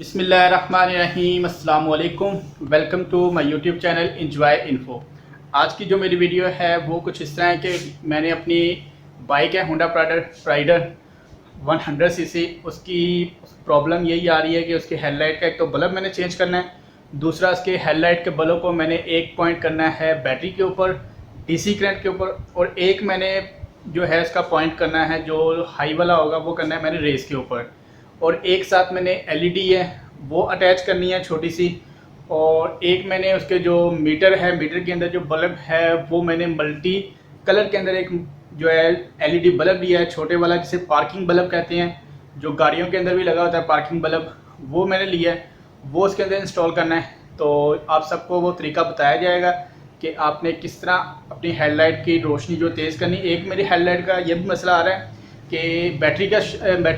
बिस्मिल्लाहिर्रहमानिर्रहीम अस्सलाम वालेकुम। Welcome to my YouTube channel enjoy info. आज की जो मेरी वीडियो है वो कुछ इस तरह है कि मैंने अपनी बाइक है होंडा प्राइडर 100 सीसी, उसकी प्रॉब्लम यही आ रही है कि उसके हेडलाइट का एक तो बल्ब मैंने चेंज करना है, दूसरा उसके हेडलाइट के बल्ब को मैंने एक पॉइंट करना है बैटरी के ऊपर, डीसी करंट के ऊपर, और एक मैंने जो है इसका पॉइंट करना है जो हाई वाला होगा वो करना है मैंने रेस के ऊपर, और एक साथ मैंने एलईडी है वो अटैच करनी है छोटी सी, और एक मैंने उसके जो मीटर है, मीटर के अंदर जो बल्ब है वो मैंने मल्टी कलर के अंदर एक जो है एलईडी बल्ब लिया है, छोटे वाला जिसे पार्किंग बल्ब कहते हैं, जो गाड़ियों के अंदर भी लगा होता है पार्किंग बल्ब, वो मैंने लिया है, वो उसके अंदर इंस्टॉल करना है। तो आप सबको वो तरीका बताया जाएगा कि आपने किस तरह अपनी हेडलाइट की रोशनी जो तेज़ करनी। एक मेरी हेडलाइट का ये भी मसला आ रहा है कि बैटरी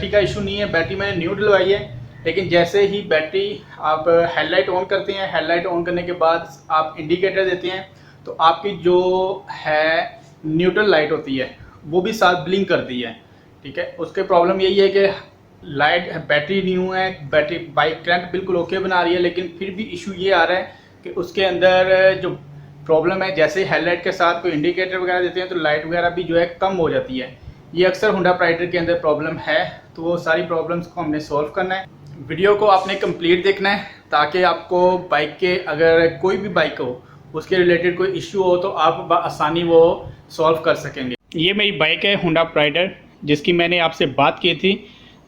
का इशू नहीं है, बैटरी मैंने न्यू डलवाई है, लेकिन जैसे ही बैटरी आप हेडलाइट ऑन करते हैं, हेडलाइट ऑन करने के बाद आप इंडिकेटर देते हैं तो आपकी जो है न्यूट्रल लाइट होती है वो भी साथ ब्लिंक करती है। ठीक है, उसके प्रॉब्लम यही है कि लाइट बैटरी न्यू है, बैटरी बाइक करंट बिल्कुल ओके बना रही है, लेकिन फिर भी इशू ये आ रहा है कि उसके अंदर जो प्रॉब्लम है, जैसे हेडलाइट के साथ कोई इंडिकेटर वगैरह देते हैं तो लाइट वगैरह भी जो है कम हो जाती है। ये अक्सर होंडा प्राइडर के अंदर प्रॉब्लम है, तो वो सारी प्रॉब्लम्स को हमने सॉल्व करना है। वीडियो को आपने कंप्लीट देखना है ताकि आपको बाइक के अगर कोई भी बाइक हो उसके रिलेटेड कोई इशू हो तो आप आसानी वो सॉल्व कर सकेंगे। ये मेरी बाइक है होंडा प्राइडर जिसकी मैंने आपसे बात की थी।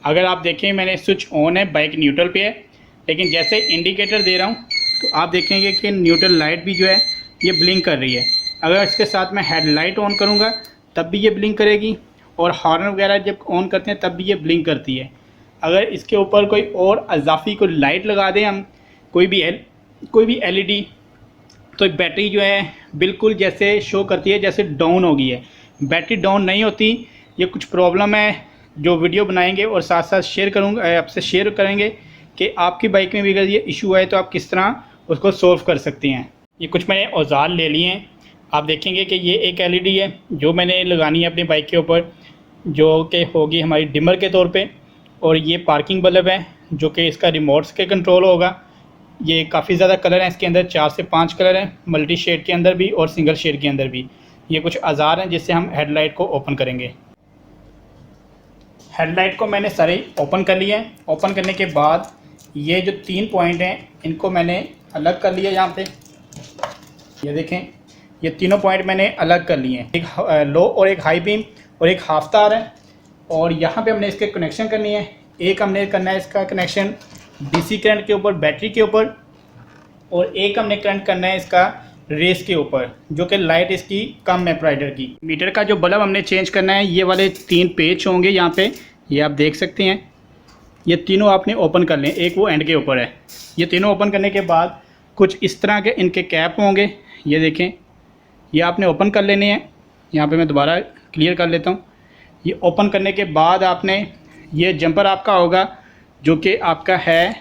अगर आप देखें मैंने स्विच ऑन है, बाइक न्यूट्रल पे है, लेकिन जैसे इंडिकेटर दे रहा हूँ तो आप देखेंगे कि न्यूट्रल लाइट भी जो है ये ब्लिंक कर रही है। अगर इसके साथ मैं हेडलाइट ऑन करूँगा तब भी ये ब्लिंक करेगी, और हॉर्न वगैरह जब ऑन करते हैं तब भी ये ब्लिंक करती है। अगर इसके ऊपर कोई और अजाफी कोई लाइट लगा दें हम, कोई भी एलईडी, तो बैटरी जो है बिल्कुल जैसे शो करती है जैसे डाउन हो गई है। बैटरी डाउन नहीं होती, ये कुछ प्रॉब्लम है जो वीडियो बनाएंगे और साथ साथ शेयर करूँगा, आपसे शेयर करेंगे कि आपकी बाइक में भी अगर ये इशू आए तो आप किस तरह उसको सोल्व कर सकती हैं। ये कुछ मैंने औजार ले लिए हैं। आप देखेंगे कि ये एक एलईडी है जो मैंने लगानी है अपनी बाइक के ऊपर, जो कि होगी हमारी डिमर के तौर पे, और ये पार्किंग बल्ब है जो कि इसका रिमोट्स के कंट्रोल होगा। ये काफ़ी ज़्यादा कलर हैं इसके अंदर, 4 से 5 कलर हैं, मल्टी शेड के अंदर भी और सिंगल शेड के अंदर भी। ये कुछ औजार हैं जिससे हम हेडलाइट को ओपन करेंगे। हेडलाइट को मैंने सारे ओपन कर लिए हैं। ओपन करने के बाद ये जो 3 पॉइंट हैं इनको मैंने अलग कर लिया। यहाँ पे ये देखें, ये तीनों पॉइंट मैंने अलग कर लिए हैं, एक लो और एक हाई बीम और एक हाफ तार है, और यहाँ पे हमने इसके कनेक्शन करनी है। एक हमने करना है इसका कनेक्शन डीसी करंट के ऊपर, बैटरी के ऊपर, और एक हमने करंट करना है इसका रेस के ऊपर, जो कि लाइट इसकी कम है प्राइडर की। मीटर का जो बल्ब हमने चेंज करना है, ये वाले 3 पेच होंगे यहाँ पे, ये आप देख सकते हैं। ये तीनों आपने ओपन कर लें, एक वो एंड के ऊपर है। ये तीनों ओपन करने के बाद कुछ इस तरह के इनके कैप होंगे, ये देखें, ये आपने ओपन कर लेने हैं। यहाँ पे मैं दोबारा क्लियर कर लेता हूँ। ये ओपन करने के बाद आपने ये जंपर आपका होगा जो कि आपका है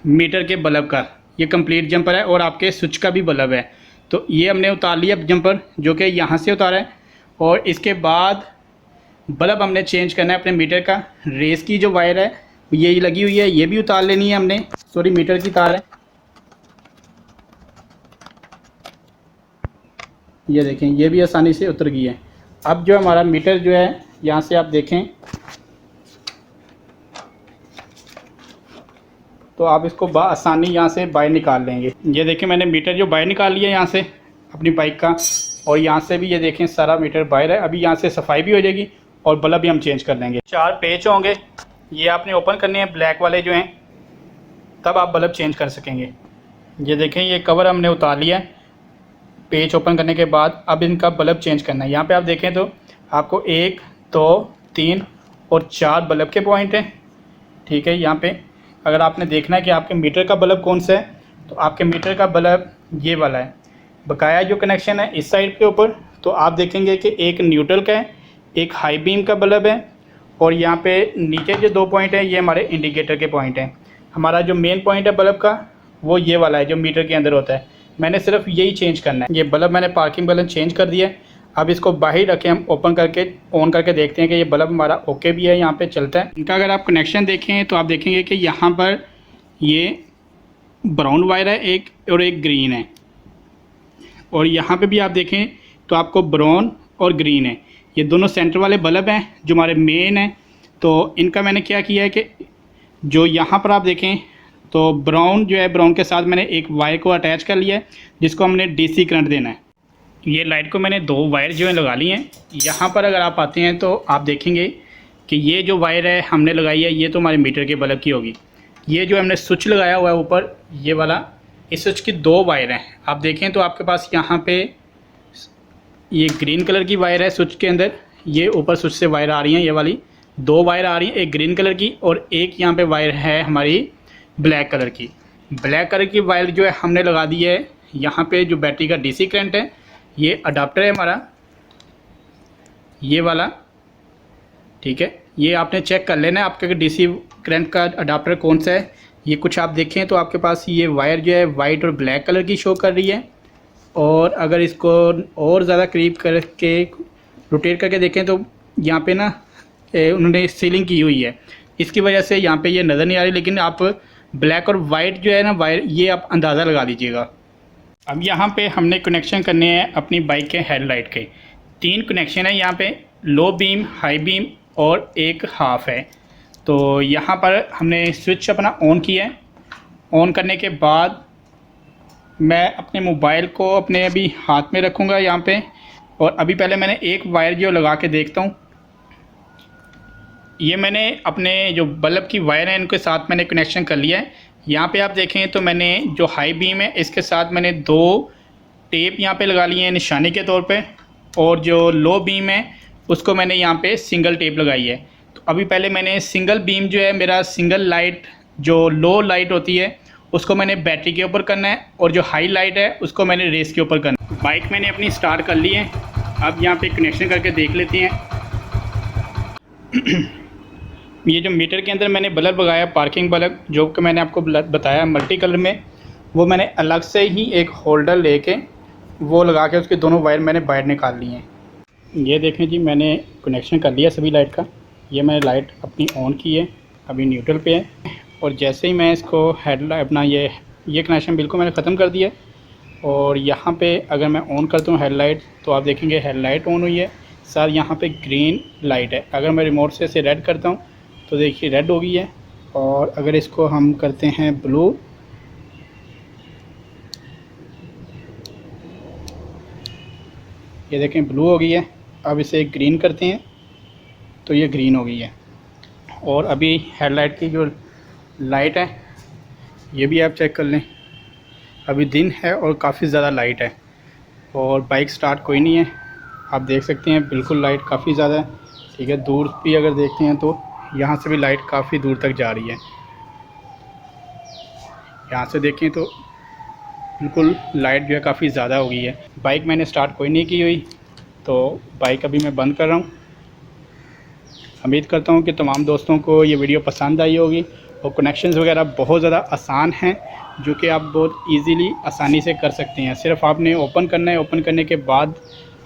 मीटर के बल्ब का, ये कंप्लीट जंपर है, और आपके स्विच का भी बल्ब है। तो ये हमने उतार लिया जंपर जो कि यहाँ से उतारा है, और इसके बाद बल्ब हमने चेंज करना है अपने मीटर का। रेस की जो वायर है ये लगी हुई है, ये भी उतार लेनी है हमने, सॉरी मीटर की तार है। ये देखें, ये भी आसानी से उतर गई है। अब जो हमारा मीटर जो है यहाँ से आप देखें तो आप इसको आसानी यहाँ से बाहर निकाल लेंगे। ये देखें, मैंने मीटर जो बाहर निकाल लिया यहाँ से अपनी बाइक का, और यहाँ से भी ये देखें सारा मीटर बाहर है। अभी यहाँ से सफाई भी हो जाएगी और बल्ब भी हम चेंज कर लेंगे। 4 पेच होंगे, ये आपने ओपन करने हैं ब्लैक वाले जो हैं, तब आप बल्ब चेंज कर सकेंगे। ये देखें, ये कवर हमने उतार लिया है पेज ओपन करने के बाद। अब इनका बल्ब चेंज करना है। यहाँ पे आप देखें तो आपको 1 2 3 और 4 बल्ब के पॉइंट हैं। ठीक है, यहाँ पे अगर आपने देखना है कि आपके मीटर का बल्ब कौन सा है, तो आपके मीटर का बल्ब ये वाला है। बकाया जो कनेक्शन है इस साइड के ऊपर, तो आप देखेंगे कि एक न्यूट्रल का है, एक हाई बीम का बल्ब है, और यहाँ पे नीचे जो 2 पॉइंट हैं ये हमारे इंडिकेटर के पॉइंट हैं। हमारा जो मेन पॉइंट है बल्ब का वो ये वाला है जो मीटर के अंदर होता है। मैंने सिर्फ यही चेंज करना है। ये बल्ब मैंने पार्किंग बल्ब चेंज कर दिया है। अब इसको बाहर रखें, हम ओपन करके ऑन करके देखते हैं कि ये बल्ब हमारा ओके भी है, यहाँ पे चलता है। इनका अगर आप कनेक्शन देखें तो आप देखेंगे कि यहाँ पर ये ब्राउन वायर है एक और एक ग्रीन है, और यहाँ पे भी आप देखें तो आपको ब्राउन और ग्रीन है, ये दोनों सेंटर वाले बल्ब हैं जो हमारे मेन हैं। तो इनका मैंने क्या किया है कि जो यहाँ पर आप देखें तो ब्राउन जो है, ब्राउन के साथ मैंने एक वायर को अटैच कर लिया है जिसको हमने डीसी करंट देना है। ये लाइट को मैंने 2 वायर जो है लगा ली हैं। यहाँ पर अगर आप आते हैं तो आप देखेंगे कि ये जो वायर है हमने लगाई है, ये तो हमारे मीटर के बल्ब की होगी। ये जो हमने स्विच लगाया हुआ है ऊपर, ये वाला, इस स्विच की 2 वायर हैं। आप देखें तो आपके पास यहाँ पे ये ग्रीन कलर की वायर है स्विच के अंदर, ये ऊपर स्विच से वायर आ रही हैं, ये वाली 2 वायर आ रही हैं, एक ग्रीन कलर की और एक यहाँ पे वायर है हमारी ब्लैक कलर की। ब्लैक कलर की वायर जो है हमने लगा दी है यहाँ पे जो बैटरी का डीसी करंट है। ये अडाप्टर है हमारा, ये वाला, ठीक है। ये आपने चेक कर लेना है आपके डीसी करंट का अडाप्टर कौन सा है। ये कुछ आप देखें तो आपके पास ये वायर जो है वाइट और ब्लैक कलर की शो कर रही है, और अगर इसको और ज़्यादा करीब करके रोटेट करके देखें तो यहाँ पे ना उन्होंने सीलिंग की हुई है, इसकी वजह से यहाँ पे ये नज़र नहीं आ रही, लेकिन आप ब्लैक और वाइट जो है ना वायर, ये आप अंदाज़ा लगा दीजिएगा। अब यहाँ पे हमने कनेक्शन करने हैं अपनी बाइक के हेडलाइट के। 3 कनेक्शन है यहाँ पे, लो बीम, हाई बीम और एक हाफ है। तो यहाँ पर हमने स्विच अपना ऑन किया है। ऑन करने के बाद मैं अपने मोबाइल को अपने अभी हाथ में रखूँगा यहाँ पे, और अभी पहले मैंने एक वायर जो लगा के देखता हूँ। ये मैंने अपने जो बल्ब की वायर है इनके साथ मैंने कनेक्शन कर लिया है। यहाँ पे आप देखें तो मैंने जो हाई बीम है इसके साथ मैंने 2 टेप यहाँ पे लगा लिए हैं निशानी के तौर पे, और जो लो बीम है उसको मैंने यहाँ पे सिंगल टेप लगाई है। तो अभी पहले मैंने सिंगल बीम जो है मेरा सिंगल लाइट, जो लो लाइट होती है उसको मैंने बैटरी के ऊपर करना है, और जो हाई लाइट है उसको मैंने रेस के ऊपर करना है। बाइक मैंने अपनी स्टार्ट कर ली है। अब यहाँ पे कनेक्शन करके देख लेते हैं। ये जो मीटर के अंदर मैंने बल्ब लगाया, पार्किंग बल्ब, जो कि मैंने आपको बताया मल्टी कलर में, वो मैंने अलग से ही एक होल्डर लेके वो लगा के उसके दोनों वायर मैंने बाहर निकाल लिए हैं। ये देखें जी, मैंने कनेक्शन कर लिया सभी लाइट का। ये मैंने लाइट अपनी ऑन की है, अभी न्यूट्रल पे है, और जैसे ही मैं इसको हेडलाइट अपना ये कनेक्शन बिल्कुल मैंने ख़त्म कर दिया है। और यहाँ पे अगर मैं ऑन करता हूँ हेडलाइट तो आप देखेंगे हेडलाइट ऑन हुई है, साथ यहाँ पे ग्रीन लाइट है। अगर मैं रिमोट से इसे रेड करता हूँ तो देखिए रेड हो गई है, और अगर इसको हम करते हैं ब्लू, ये देखें ब्लू हो गई है। अब इसे ग्रीन करते हैं तो ये ग्रीन हो गई है। और अभी हेडलाइट की जो लाइट है ये भी आप चेक कर लें, अभी दिन है और काफ़ी ज़्यादा लाइट है, और बाइक स्टार्ट कोई नहीं है। आप देख सकते हैं बिल्कुल लाइट काफ़ी ज़्यादा है, ठीक है। दूर भी अगर देखते हैं तो यहाँ से भी लाइट काफ़ी दूर तक जा रही है। यहाँ से देखें तो बिल्कुल लाइट जो है काफ़ी ज़्यादा हो गई है। बाइक मैंने स्टार्ट कोई नहीं की हुई, तो बाइक अभी मैं बंद कर रहा हूँ। उम्मीद करता हूँ कि तमाम दोस्तों को ये वीडियो पसंद आई होगी, और कनेक्शंस वगैरह बहुत ज़्यादा आसान हैं जो कि आप बहुत इजीली आसानी से कर सकते हैं। सिर्फ आपने ओपन करना है, ओपन करने के बाद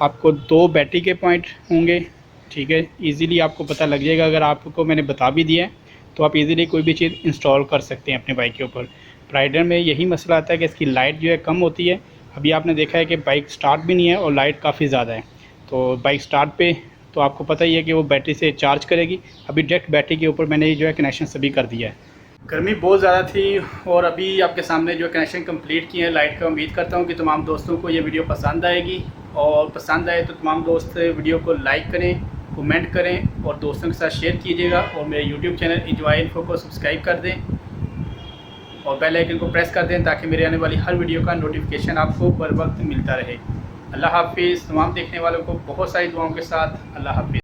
आपको 2 बैटरी के पॉइंट होंगे, ठीक है। इजीली आपको पता लग जाएगा। अगर आपको मैंने बता भी दिया है तो आप इजीली कोई भी चीज़ इंस्टॉल कर सकते हैं अपनी बाइक के ऊपर। प्राइडर में यही मसला आता है कि इसकी लाइट जो है कम होती है। अभी आपने देखा है कि बाइक स्टार्ट भी नहीं है और लाइट काफ़ी ज़्यादा है। तो बाइक स्टार्ट पे तो आपको पता ही है कि वो बैटरी से चार्ज करेगी। अभी डायरेक्ट बैटरी के ऊपर मैंने जो है कनेक्शन सभी कर दिया है। गर्मी बहुत ज़्यादा थी और अभी आपके सामने जो कनेक्शन कंप्लीट किए हैं लाइट का। उम्मीद करता हूँ कि तमाम दोस्तों को ये वीडियो पसंद आएगी, और पसंद आए तो तमाम दोस्त वीडियो को लाइक करें, कमेंट करें और दोस्तों के साथ शेयर कीजिएगा। और मेरे यूट्यूब चैनल इंजॉय इन्फो को सब्सक्राइब कर दें और बेल आइकन को प्रेस कर दें ताकि मेरे आने वाली हर वीडियो का नोटिफिकेशन आपको बर वक्त मिलता रहे। अल्लाह हाफिज़। तमाम देखने वालों को बहुत सारी दुआओं के साथ अल्लाह हाफिज़।